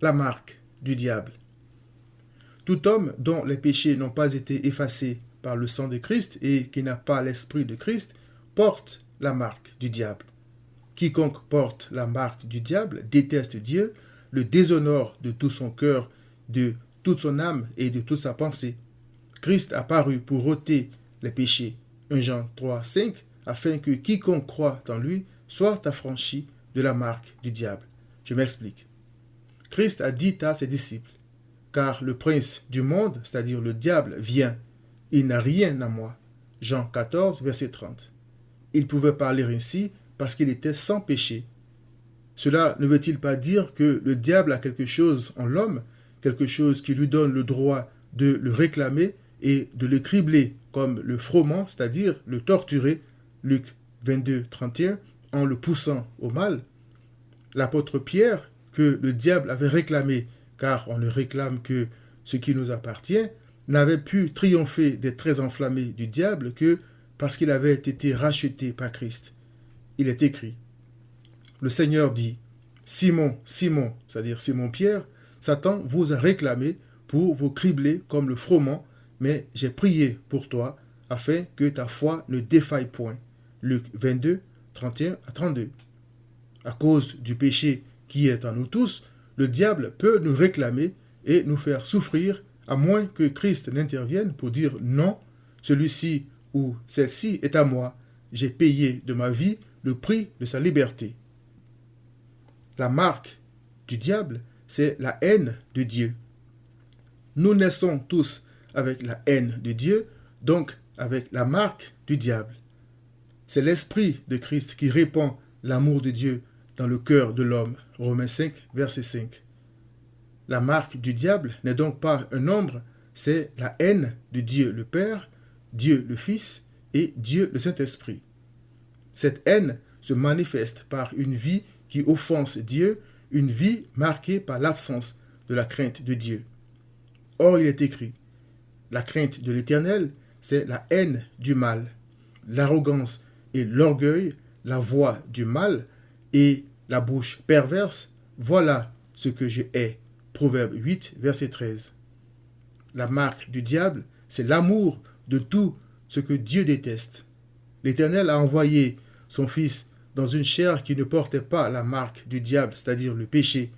La marque du diable. Tout homme dont les péchés n'ont pas été effacés par le sang de Christ et qui n'a pas l'esprit de Christ porte la marque du diable. Quiconque porte la marque du diable déteste Dieu, le déshonore de tout son cœur, de toute son âme et de toute sa pensée. Christ a paru pour ôter les péchés. 1 Jean 3, 5, afin que quiconque croit en lui soit affranchi de la marque du diable. Je m'explique. Christ a dit à ses disciples, car le prince du monde, c'est-à-dire le diable, vient. Il n'a rien à moi. Jean 14, verset 30. Il pouvait parler ainsi parce qu'il était sans péché. Cela ne veut-il pas dire que le diable a quelque chose en l'homme, quelque chose qui lui donne le droit de le réclamer et de le cribler comme le froment, c'est-à-dire le torturer, Luc 22, 31, en le poussant au mal? L'apôtre Pierre, que le diable avait réclamé, car on ne réclame que ce qui nous appartient, n'avait pu triompher des traits enflammés du diable que parce qu'il avait été racheté par Christ. Il est écrit, le Seigneur dit, Simon, Simon, c'est-à-dire Simon-Pierre, Satan vous a réclamé pour vous cribler comme le froment, mais j'ai prié pour toi, afin que ta foi ne défaille point. Luc 22, 31 à 32. À cause du péché qui est en nous tous, le diable peut nous réclamer et nous faire souffrir, à moins que Christ n'intervienne pour dire non, celui-ci ou celle-ci est à moi, j'ai payé de ma vie le prix de sa liberté. La marque du diable, c'est la haine de Dieu. Nous naissons tous avec la haine de Dieu, donc avec la marque du diable. C'est l'Esprit de Christ qui répand l'amour de Dieu dans le cœur de l'homme. Romains 5, verset 5. La marque du diable n'est donc pas un nombre, c'est la haine de Dieu le Père, Dieu le Fils et Dieu le Saint-Esprit. Cette haine se manifeste par une vie qui offense Dieu, une vie marquée par l'absence de la crainte de Dieu. Or, il est écrit, la crainte de l'Éternel, c'est la haine du mal, l'arrogance et l'orgueil, la voix du mal et la bouche perverse, voilà ce que je hais. Proverbe 8, verset 13. La marque du diable, c'est l'amour de tout ce que Dieu déteste. L'Éternel a envoyé son Fils dans une chair qui ne portait pas la marque du diable, c'est-à-dire le péché,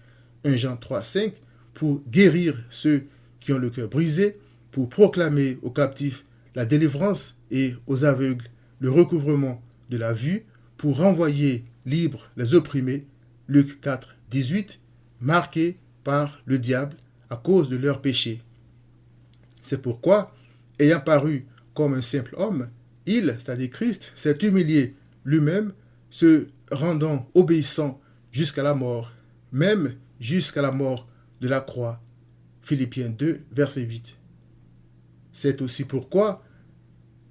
1 Jean 3, 5, pour guérir ceux qui ont le cœur brisé, pour proclamer aux captifs la délivrance et aux aveugles le recouvrement de la vue, pour renvoyer libres les opprimés, Luc 4, 18, marqués par le diable à cause de leurs péchés. C'est pourquoi, ayant paru comme un simple homme, il, c'est-à-dire Christ, s'est humilié lui-même, se rendant obéissant jusqu'à la mort, même jusqu'à la mort de la croix. Philippiens 2, verset 8. C'est aussi pourquoi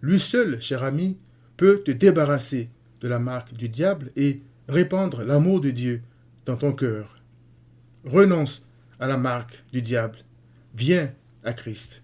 lui seul, cher ami, peut te débarrasser de la marque du diable et répandre l'amour de Dieu dans ton cœur. Renonce à la marque du diable. Viens à Christ.